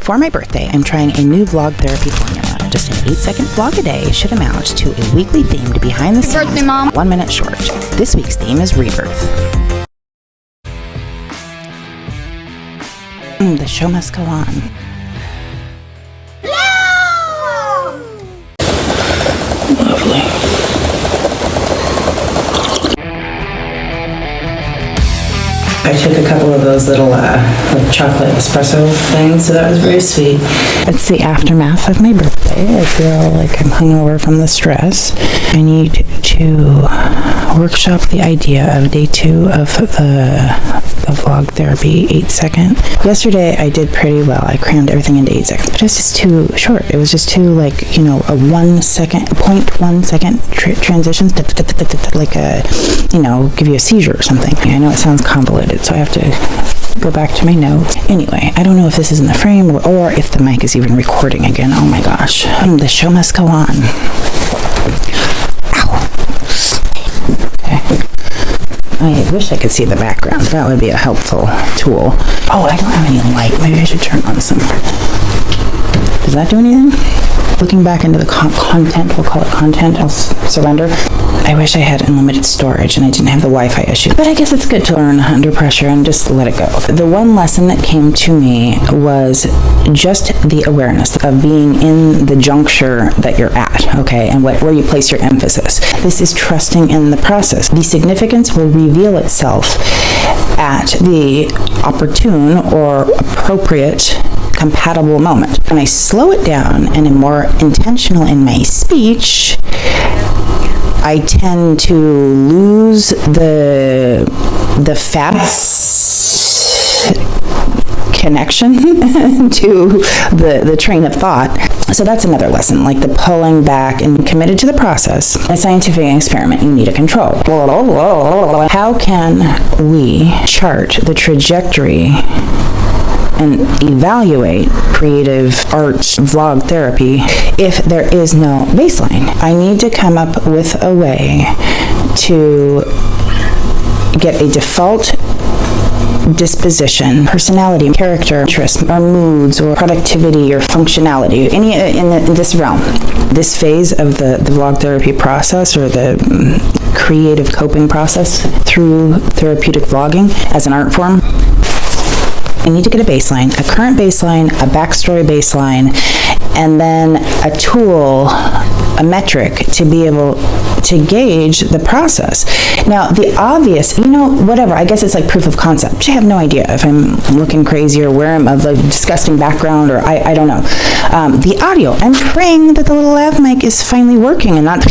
For my birthday, I'm trying a new vlog therapy formula. Just an 8-second vlog a day should amount to a weekly themed behind the scenes, birthday, Mom. 1 minute short. This week's theme is rebirth. The show must go on. Lovely. I took a couple of those little chocolate espresso things, so that was very sweet. It's the aftermath of my birthday. I feel like I'm hungover from the stress. I need to workshop the idea of day 2 of the vlog therapy 8-second. Yesterday I did pretty well. I crammed everything into 8 seconds, but it was just too short. It was just too, like, a 0.1 second transitions, like give you a seizure or something. I know it sounds convoluted, so I have to go back to my notes. Anyway, I don't know if this is in the frame or if the mic is even recording again. Oh my gosh. The show must go on. Ow. Okay. I wish I could see the background. That would be a helpful tool. Oh, I don't have any light. Maybe I should turn on some. Does that do anything? Looking back into the content, we'll call it content, I'll surrender. I wish I had unlimited storage and I didn't have the Wi-Fi issue. But I guess it's good to learn under pressure and just let it go. The one lesson that came to me was just the awareness of being in the juncture that you're at, okay, and where you place your emphasis. This is trusting in the process. The significance will reveal itself at the opportune or appropriate compatible moment. When I slow it down and am more intentional in my speech, I tend to lose the fast connection to the train of thought. So that's another lesson, like the pulling back and committed to the process. In a scientific experiment, you need a control. How can we chart the trajectory and evaluate creative arts vlog therapy if there is no baseline? I need to come up with a way to get a default disposition, personality, character, interests, or moods, or productivity, or functionality, any in this realm. This phase of the vlog therapy process, or the creative coping process through therapeutic vlogging as an art form, I need to get a baseline, a current baseline, a backstory baseline, and then a tool, a metric to be able to gauge the process. Now, the obvious, whatever, I guess it's like proof of concept. I have no idea if I'm looking crazy or where I'm of a disgusting background, or I don't know. The audio, I'm praying that the little lav mic is finally working and not...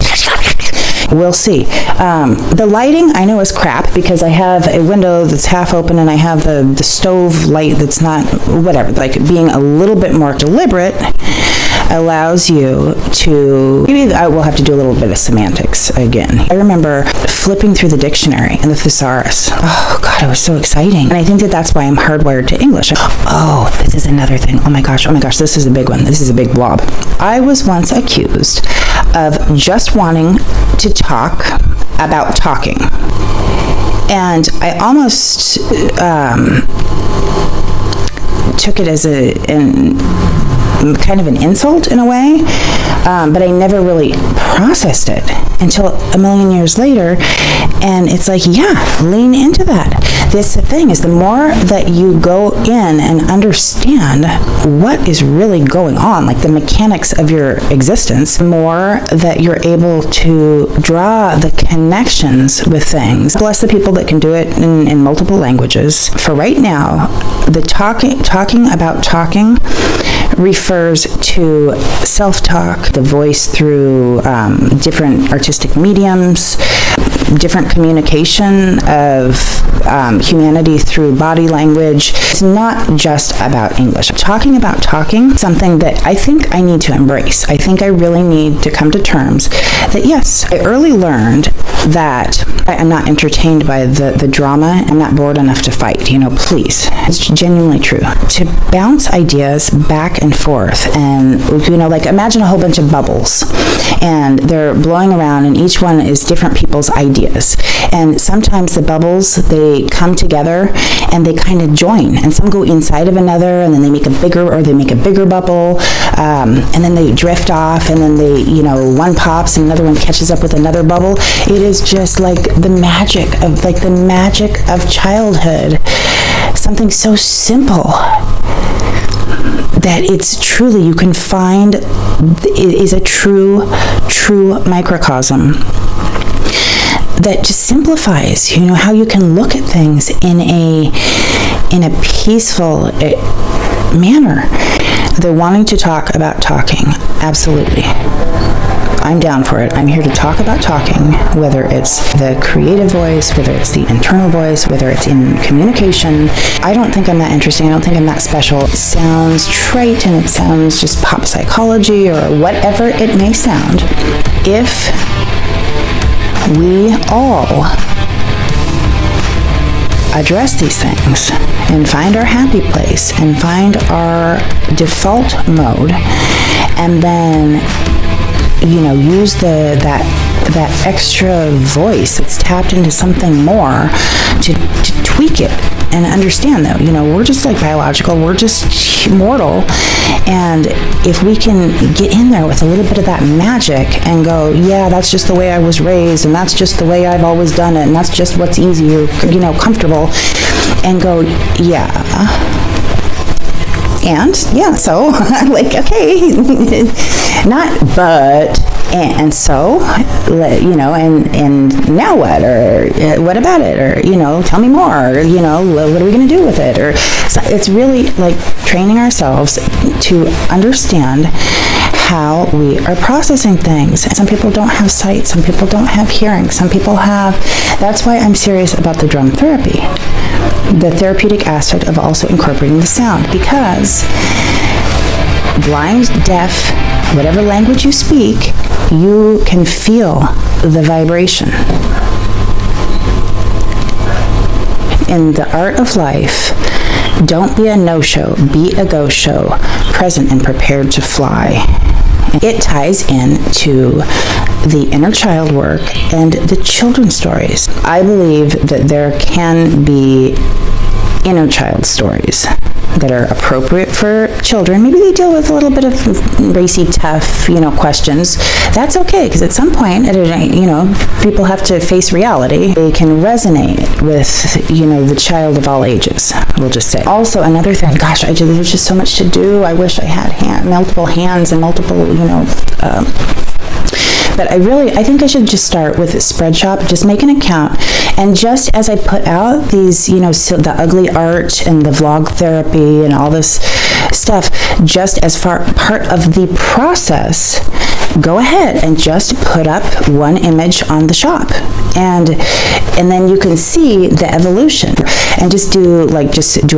We'll see. The lighting I know is crap because I have a window that's half open and I have the stove light that's not, whatever, like being a little bit more deliberate allows you to, maybe I will have to do a little bit of semantics again. I remember flipping through the dictionary and the thesaurus. Oh God, it was so exciting. And I think that's why I'm hardwired to English. Oh, this is another thing. Oh my gosh, this is a big one. This is a big blob. I was once accused of just wanting to talk about talking. And I almost took it as kind of an insult in a way, but I never really processed it until a million years later. And it's like, yeah, lean into that. This thing is, the more that you go in and understand what is really going on, like the mechanics of your existence, the more that you're able to draw the connections with things. Bless the people that can do it in multiple languages. For right now, the talking about talking refers to self-talk, the voice through different artistic mediums, different communication of humanity through body language. It's not just about English. Talking about talking, something that I think I need to embrace. I think I really need to come to terms that, yes, I early learned that I'm not entertained by the drama. I'm not bored enough to fight, please. It's genuinely true. To bounce ideas back and forth and, imagine a whole bunch of bubbles and they're blowing around and each one is different people's ideas. ideas. And sometimes the bubbles, they come together and they kind of join, and some go inside of another, and then they make a bigger bubble, and then they drift off, and then they, one pops and another one catches up with another bubble. It is just like the magic of childhood. Something so simple that it's truly, you can find, it is a true microcosm that just simplifies, how you can look at things in a peaceful manner. They're wanting to talk about talking. Absolutely. I'm down for it. I'm here to talk about talking, whether it's the creative voice, whether it's the internal voice, whether it's in communication. I don't think I'm that interesting. I don't think I'm that special. It sounds trite and it sounds just pop psychology or whatever it may sound. If we all address these things and find our happy place and find our default mode, and then use that extra voice that's tapped into something more to tweak it and understand that we're just like biological, we're just mortal, and if we can get in there with a little bit of that magic and go, yeah, that's just the way I was raised, and that's just the way I've always done it, and that's just what's easy or comfortable, and go, yeah, and yeah, so like, okay, not but, and so, and now what, or what about it, or tell me more, or what are we going to do with it, or so it's really like training ourselves to understand how we are processing things. Some people don't have sight, some people don't have hearing, some people have. That's why I'm serious about the drum therapy, the therapeutic aspect of also incorporating the sound, because blind, deaf, whatever language you speak, you can feel the vibration. In the art of life, don't be a no-show, be a go-show, present and prepared to fly. It ties into the inner child work and the children's stories. I believe that there can be inner child stories that are appropriate for children. Maybe they deal with a little bit of racy, tough, questions. That's okay, because at some point, people have to face reality. They can resonate with, the child of all ages, we'll just say. Also, another thing, gosh, there's just so much to do. I wish I had multiple hands and multiple, but I think I should just start with Spreadshop, just make an account, and just as I put out these, the ugly art and the vlog therapy and all this stuff, just as part of the process, go ahead and just put up one image on the shop, and then you can see the evolution, and just do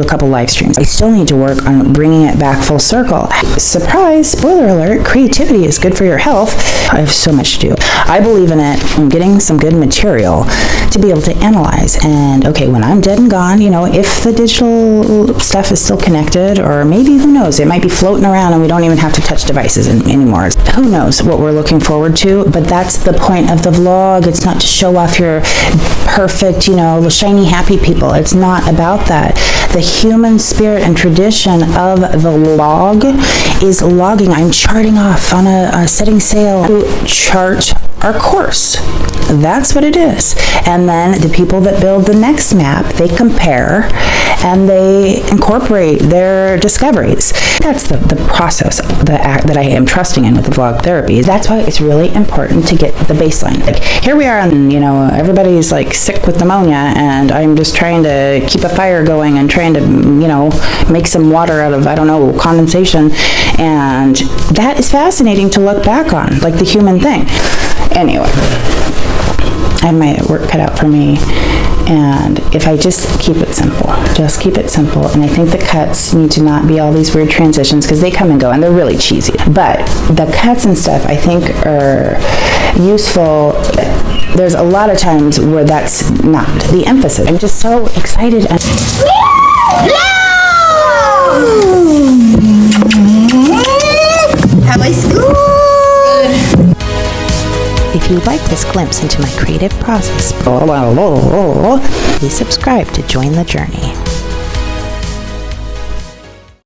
a couple live streams. I still need to work on bringing it back full circle. Surprise, spoiler alert, creativity is good for your health. I have so much to do. I believe in it. I'm getting some good material to be able to analyze, and okay, when I'm dead and gone, if the digital stuff is still connected, or maybe, who knows, it might be floating around and we don't even have to touch devices anymore. Who knows what we're looking forward to, but that's the point of the vlog. It's not to show off your perfect, shiny, happy people. It's not about that. The human spirit and tradition of the log is logging. I'm charting off on a setting sail to chart our course. That's what it is. And then the people that build the next map, they compare and they incorporate their discoveries. That's the process, the act that I am trusting in with the vlog therapy. That's why it's really important to get the baseline. Like, here we are, and everybody's like sick with pneumonia, and I'm just trying to keep a fire going and trying to, make some water out of, condensation. And that is fascinating to look back on, like the human thing. Anyway, I have my work cut out for me, and if I just keep it simple, and I think the cuts need to not be all these weird transitions, because they come and go, and they're really cheesy, but the cuts and stuff I think are useful. There's a lot of times where that's not the emphasis. I'm just so excited. How was school? If If you like this glimpse into my creative process, please subscribe to join the journey.